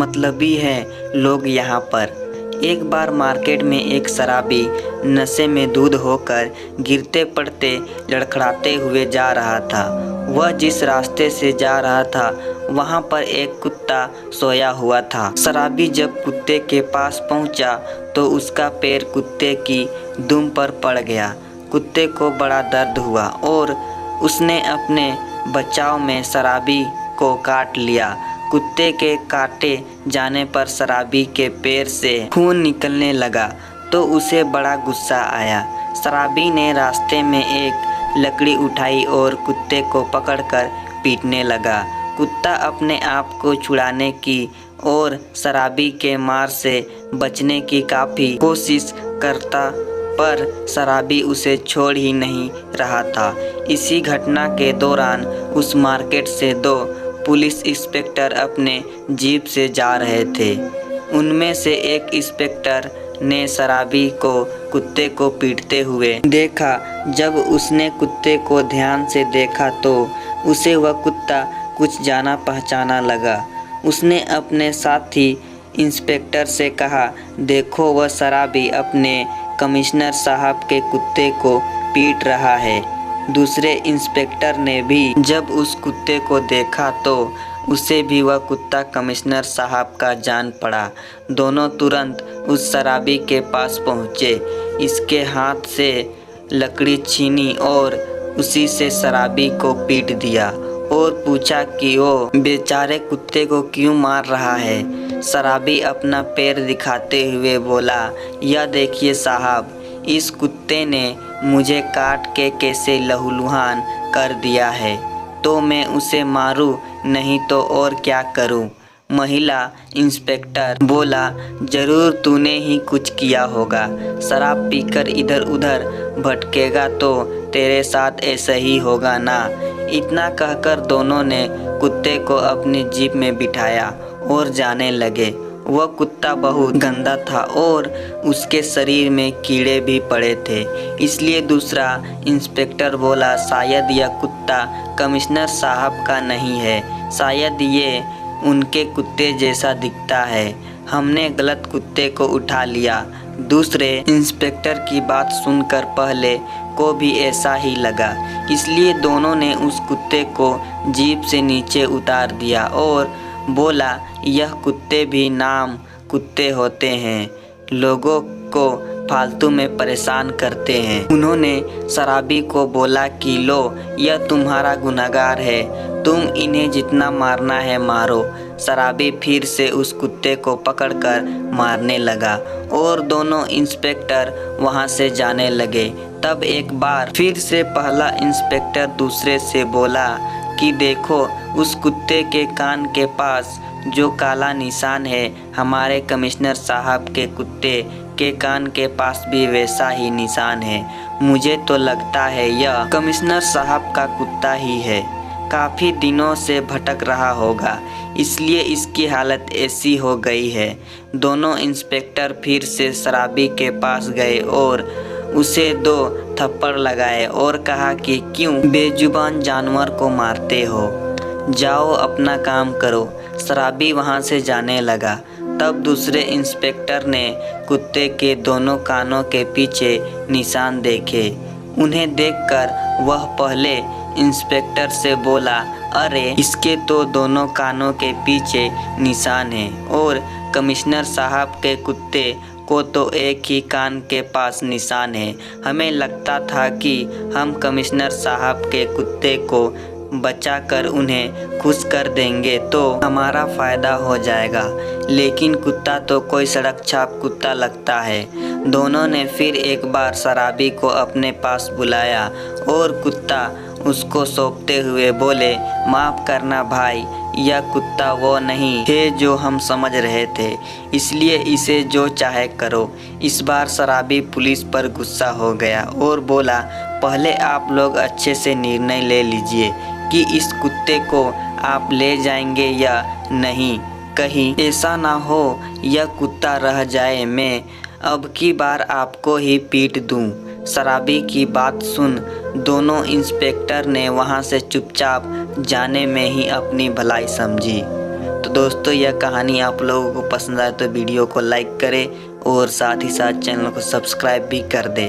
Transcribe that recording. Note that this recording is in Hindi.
मतलबी हैं लोग यहाँ पर। एक बार मार्केट में एक शराबी नशे में धुत होकर गिरते पड़ते लड़खड़ाते हुए जा रहा था। वह जिस रास्ते से जा रहा था वहाँ पर एक कुत्ता सोया हुआ था। शराबी जब कुत्ते के पास पहुँचा तो उसका पैर कुत्ते की दुम पर पड़ गया। कुत्ते को बड़ा दर्द हुआ और उसने अपने बचाव में शराबी को काट लिया। कुत्ते के काटे जाने पर शराबी के पैर से खून निकलने लगा तो उसे बड़ा गुस्सा आया। शराबी ने रास्ते में एक लकड़ी उठाई और कुत्ते को पकड़कर पीटने लगा। कुत्ता अपने आप को छुड़ाने की और शराबी के मार से बचने की काफ़ी कोशिश करता पर शराबी उसे छोड़ ही नहीं रहा था। इसी घटना के दौरान उस मार्केट से दो पुलिस इंस्पेक्टर अपने जीप से जा रहे थे। उनमें से एक इंस्पेक्टर ने शराबी को कुत्ते को पीटते हुए देखा। जब उसने कुत्ते को ध्यान से देखा तो उसे वह कुत्ता कुछ जाना पहचाना लगा। उसने अपने साथी इंस्पेक्टर से कहा, देखो वह शराबी अपने कमिश्नर साहब के कुत्ते को पीट रहा है। दूसरे इंस्पेक्टर ने भी जब उस कुत्ते को देखा तो उसे भी वह कुत्ता कमिश्नर साहब का जान पड़ा। दोनों तुरंत उस शराबी के पास पहुँचे, इसके हाथ से लकड़ी छीनी और उसी से शराबी को पीट दिया और पूछा कि वो बेचारे कुत्ते को क्यों मार रहा है। शराबी अपना पैर दिखाते हुए बोला, यह देखिए साहब, इस कुत्ते ने मुझे काट के कैसे लहूलुहान कर दिया है, तो मैं उसे मारूं नहीं तो और क्या करूं। महिला इंस्पेक्टर बोला, जरूर तूने ही कुछ किया होगा। शराब पीकर इधर उधर भटकेगा तो तेरे साथ ऐसा ही होगा ना। इतना कहकर दोनों ने कुत्ते को अपनी जीप में बिठाया और जाने लगे। वह कुत्ता बहुत गंदा था और उसके शरीर में कीड़े भी पड़े थे। इसलिए दूसरा इंस्पेक्टर बोला, शायद यह कुत्ता कमिश्नर साहब का नहीं है, शायद ये उनके कुत्ते जैसा दिखता है, हमने गलत कुत्ते को उठा लिया। दूसरे इंस्पेक्टर की बात सुनकर पहले को भी ऐसा ही लगा, इसलिए दोनों ने उस कुत्ते को जीप से नीचे उतार दिया और बोला, यह कुत्ते भी नाम कुत्ते होते हैं, लोगों को फालतू में परेशान करते हैं। उन्होंने शराबी को बोला कि लो, यह तुम्हारा गुनहगार है, तुम इन्हें जितना मारना है मारो। शराबी फिर से उस कुत्ते को पकड़कर मारने लगा और दोनों इंस्पेक्टर वहां से जाने लगे। तब एक बार फिर से पहला इंस्पेक्टर दूसरे से बोला कि देखो, उस कुत्ते के कान के पास जो काला निशान है, हमारे कमिश्नर साहब के कुत्ते के कान के पास भी वैसा ही निशान है। मुझे तो लगता है यह कमिश्नर साहब का कुत्ता ही है, काफ़ी दिनों से भटक रहा होगा, इसलिए इसकी हालत ऐसी हो गई है। दोनों इंस्पेक्टर फिर से शराबी के पास गए और उसे 2 थप्पड़ लगाए और कहा कि क्यों बेजुबान जानवर को मारते हो, जाओ अपना काम करो। शराबी वहां से जाने लगा। तब दूसरे इंस्पेक्टर ने कुत्ते के दोनों कानों के पीछे निशान देखे। उन्हें देखकर वह पहले इंस्पेक्टर से बोला, अरे इसके तो दोनों कानों के पीछे निशान हैं और कमिश्नर साहब के कुत्ते को तो एक ही कान के पास निशान है। हमें लगता था कि हम कमिश्नर साहब के कुत्ते को बचाकर उन्हें खुश कर देंगे तो हमारा फ़ायदा हो जाएगा, लेकिन कुत्ता तो कोई सड़क छाप कुत्ता लगता है। दोनों ने फिर एक बार शराबी को अपने पास बुलाया और कुत्ता उसको सौंपते हुए बोले, माफ़ करना भाई, यह कुत्ता वो नहीं है जो हम समझ रहे थे, इसलिए इसे जो चाहे करो। इस बार शराबी पुलिस पर गुस्सा हो गया और बोला, पहले आप लोग अच्छे से निर्णय ले लीजिए कि इस कुत्ते को आप ले जाएंगे या नहीं। कहीं ऐसा ना हो यह कुत्ता रह जाए, मैं अब की बार आपको ही पीट दूं। शराबी की बात सुन दोनों इंस्पेक्टर ने वहां से चुपचाप जाने में ही अपनी भलाई समझी। तो दोस्तों यह कहानी आप लोगों को पसंद आए तो वीडियो को लाइक करें और साथ ही साथ चैनल को सब्सक्राइब भी कर दें।